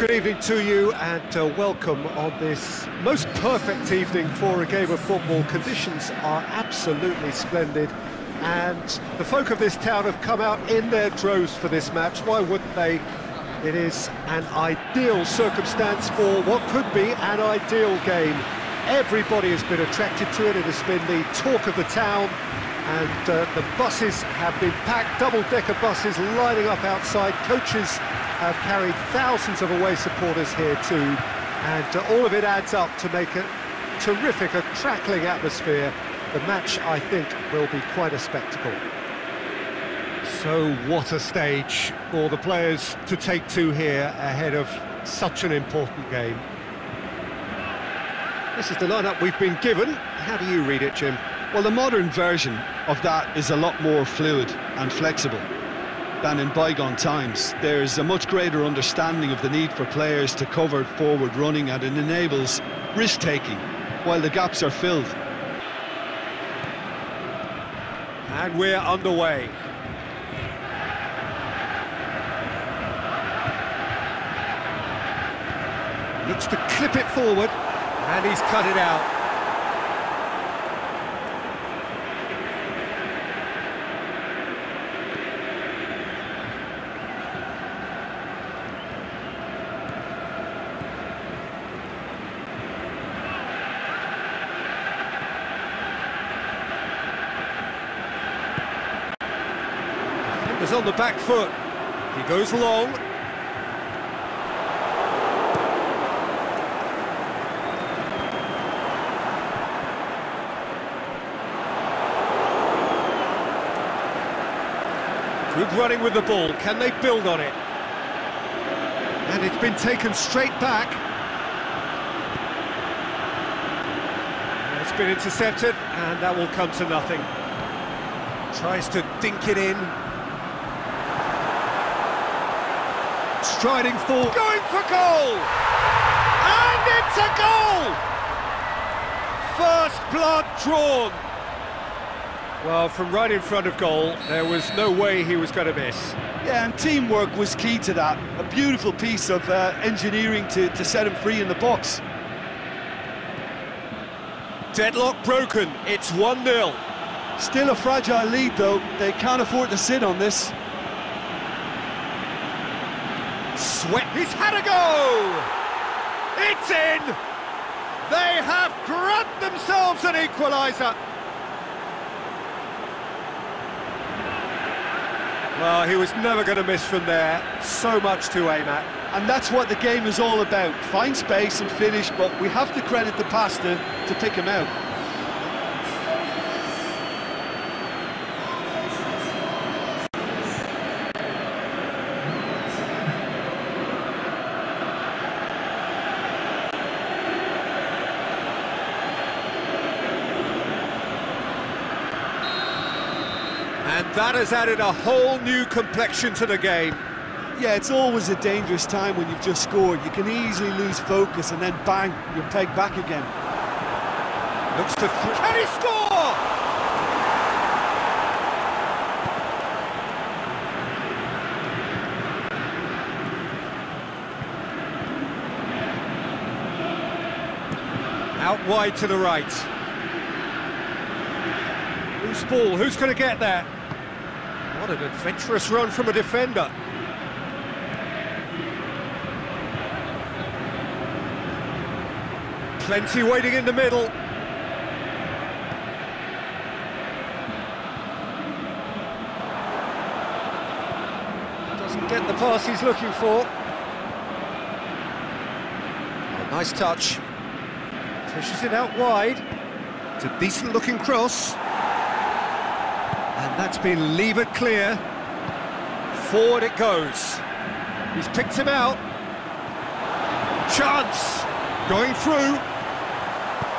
good evening to you and welcome on this most perfect evening for a game of football. Conditions are absolutely splendid and the folk of this town have come out in their droves for this match. Why wouldn't they? It is an ideal circumstance for what could be an ideal game. Everybody has been attracted to it. It has been the talk of the town, and the buses have been packed, double-decker buses lining up outside. Coaches have carried thousands of away supporters here too, and all of it adds up to make a terrific, a crackling atmosphere. The match, I think, will be quite a spectacle. So what a stage for the players to take to here ahead of such an important game. This is the lineup we've been given. How do you read it, Jim? Well, the modern version of that is a lot more fluid and flexible than in bygone times. There's a much greater understanding of the need for players to cover forward running, and it enables risk-taking while the gaps are filled. And we're underway. Looks to clip it forward, and he's cut it out. Defender's on the back foot. He goes long. Good running with the ball. Can they build on it? And it's been taken straight back. It's been intercepted, and that will come to nothing. Tries to dink it in. Striding forward. Going for goal! And it's a goal! First blood drawn. Well, from right in front of goal, there was no way he was going to miss. Yeah, and teamwork was key to that. A beautiful piece of engineering to set him free in the box. Deadlock broken, it's 1-0. Still a fragile lead, though. They can't afford to sit on this. Sweat, he's had a go! It's in! They have grabbed themselves an equaliser. Well, he was never going to miss from there. So much to aim at. And that's what the game is all about. Find space and finish, but we have to credit the pass to pick him out. And that has added a whole new complexion to the game. Yeah, it's always a dangerous time when you've just scored. You can easily lose focus and then bang, you're pegged back again. Looks to can he score? Out wide to the right. Loose ball, who's going to get that? What an adventurous run from a defender. Plenty waiting in the middle. Doesn't get the pass he's looking for. Oh, nice touch. Pushes it out wide. It's a decent looking cross. And that's been levered clear. Forward it goes. He's picked him out. Chance! Going through.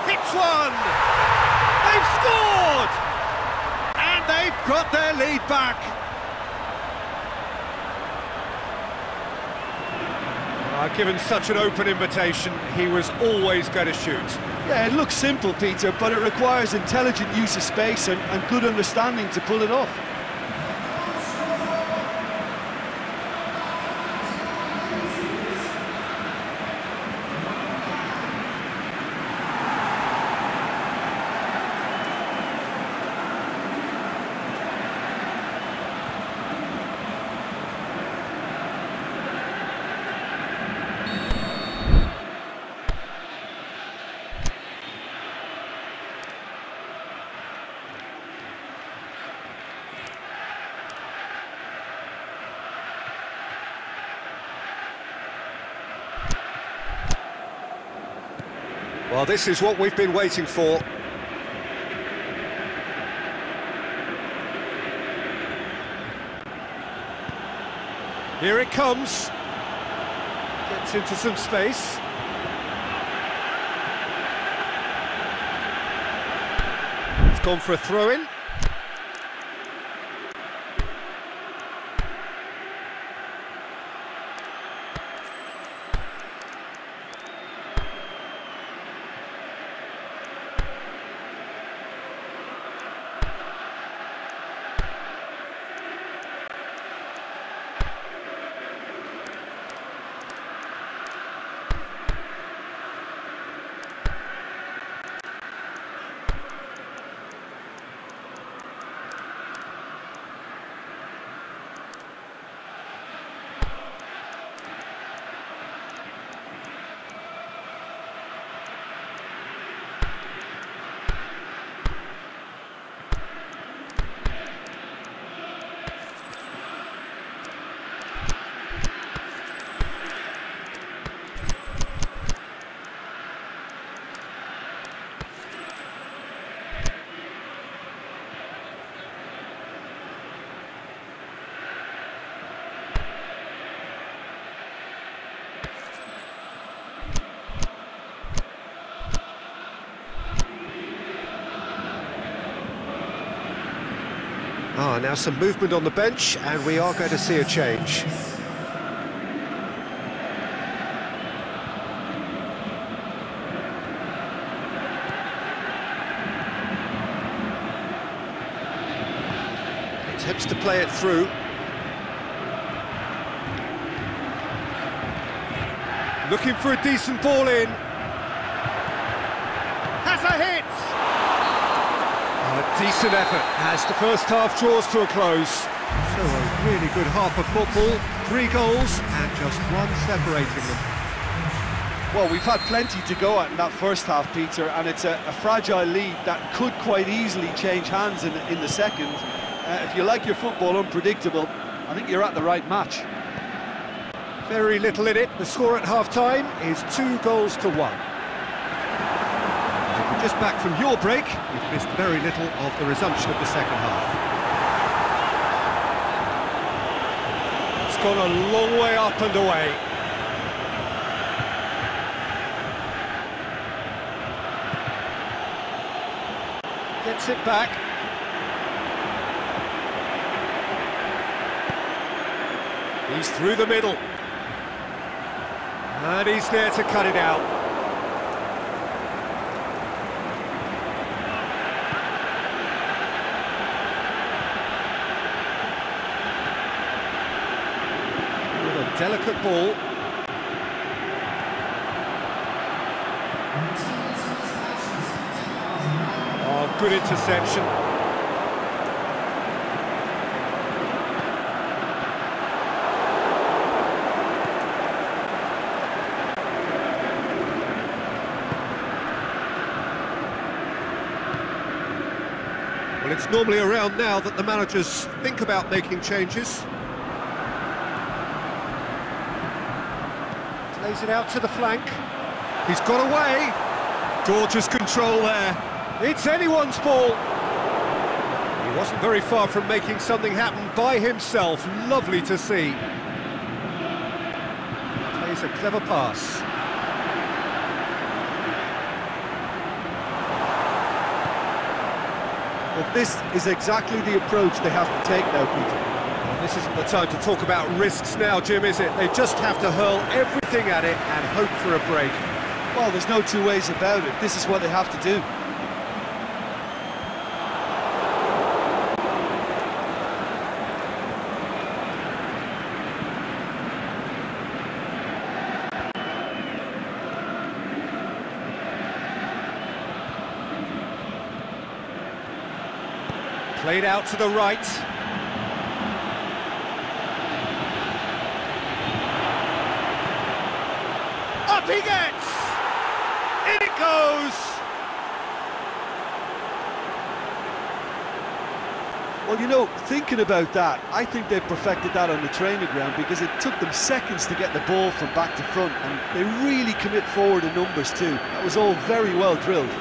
Hits one! They've scored! And they've got their lead back. Given such an open invitation, he was always going to shoot. Yeah, it looks simple, Peter, but it requires intelligent use of space and good understanding to pull it off. Well, this is what we've been waiting for. Here it comes. Gets into some space. It's gone for a throw-in. Now some movement on the bench, and we are going to see a change. Attempts to play it through. Looking for a decent ball in. Has a hit! A decent effort as the first half draws to a close. So a really good half of football, 3 goals and just one separating them. Well, we've had plenty to go at in that first half, Peter, and it's a fragile lead that could quite easily change hands in the second. If you like your football unpredictable, I think you're at the right match. Very little in it. The score at half-time is 2 goals to 1. Just back from your break, you've missed very little of the resumption of the second half. It's gone a long way up and away. Gets it back. He's through the middle. And he's there to cut it out. Delicate ball. Oh, good interception. Well, it's normally around now that the managers think about making changes. Lays it out to the flank. He's got away. Gorgeous control there. It's anyone's ball. He wasn't very far from making something happen by himself. Lovely to see. Plays a clever pass. Well, this is exactly the approach they have to take now, Peter. This isn't the time to talk about risks now, Jim, is it? They just have to hurl everything at it and hope for a break. Well, there's no two ways about it. This is what they have to do. Played out to the right. Up he gets! In it goes! Well, you know, thinking about that, I think they've perfected that on the training ground because it took them seconds to get the ball from back to front, and they really commit forward in numbers too. That was all very well drilled.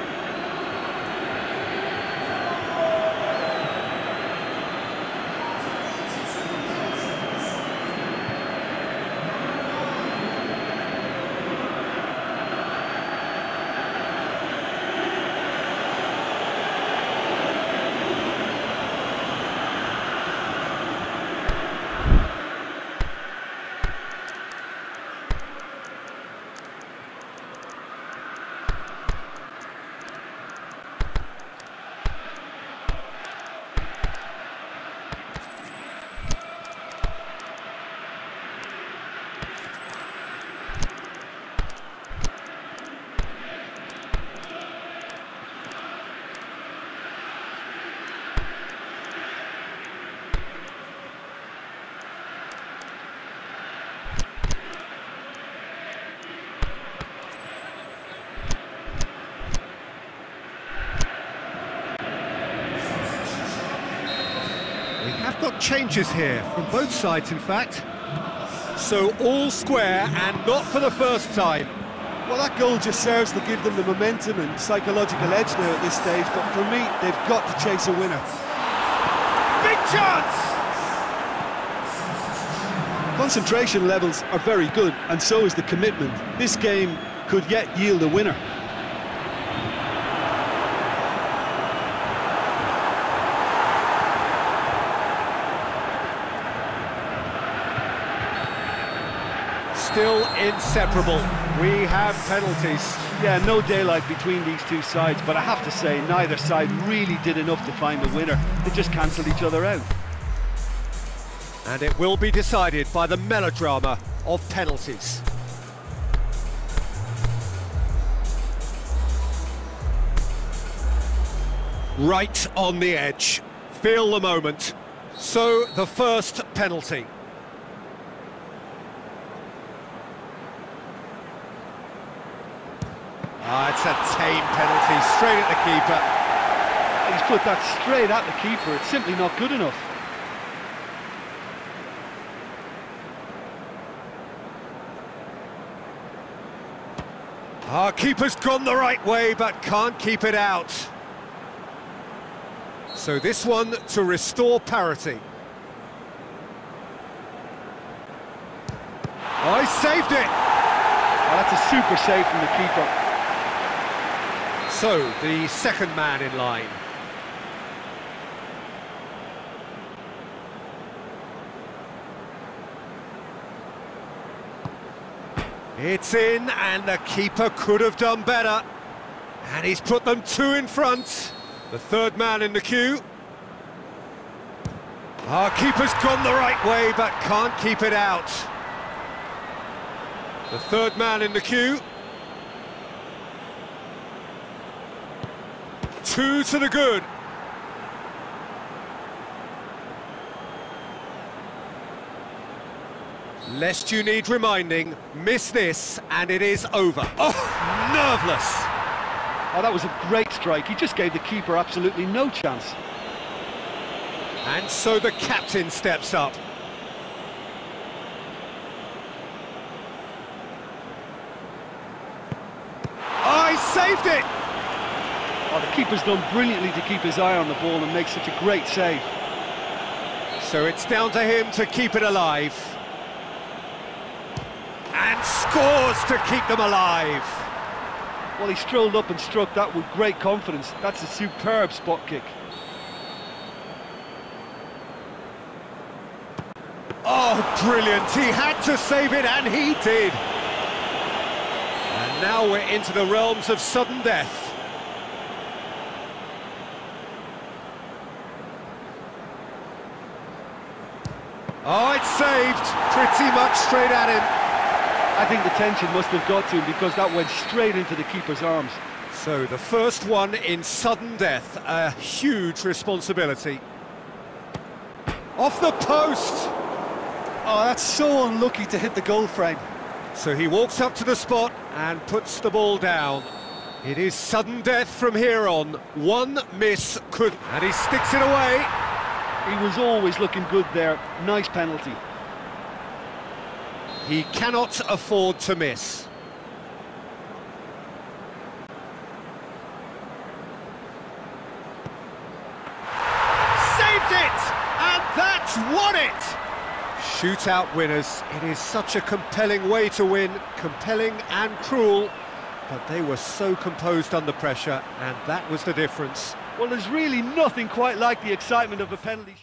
Got changes here from both sides, in fact. So all square, and not for the first time. Well, that goal just serves to give them the momentum and psychological edge now at this stage, but for me, they've got to chase a winner. Big chance! Concentration levels are very good, and so is the commitment. This game could yet yield a winner. Still inseparable. We have penalties. Yeah, no daylight between these two sides, but I have to say neither side really did enough to find a winner. They just cancelled each other out. And it will be decided by the melodrama of penalties. Right on the edge. Feel the moment. So, the first penalty. It's a tame penalty, straight at the keeper. He's put that straight at the keeper, it's simply not good enough. Our keeper's gone the right way, but can't keep it out. So this one to restore parity. Oh, he saved it! Oh, that's a super save from the keeper. So, the second man in line. It's in, and the keeper could have done better. And he's put them two in front. The third man in the queue. Our keeper's gone the right way, but can't keep it out. The third man in the queue. Two to the good. Lest you need reminding, miss this and it is over. Oh, nerveless. Oh, that was a great strike. He just gave the keeper absolutely no chance. And so the captain steps up. Oh, he saved it! Oh, the keeper's done brilliantly to keep his eye on the ball and make such a great save. So it's down to him to keep it alive. And scores to keep them alive. Well, he strolled up and struck that with great confidence. That's a superb spot kick. Oh, brilliant. He had to save it, and he did. And now we're into the realms of sudden death. Oh, it's saved. Pretty much straight at him. I think the tension must have got to him because that went straight into the keeper's arms. So the first one in sudden death, a huge responsibility. Off the post! Oh, that's so unlucky to hit the goal frame. So he walks up to the spot and puts the ball down. It is sudden death from here on. One miss could... And he sticks it away. He was always looking good there. Nice penalty. He cannot afford to miss. Saved it! And that's won it! Shootout winners. It is such a compelling way to win, compelling and cruel, but they were so composed under pressure, and that was the difference. Well, there's really nothing quite like the excitement of a penalty.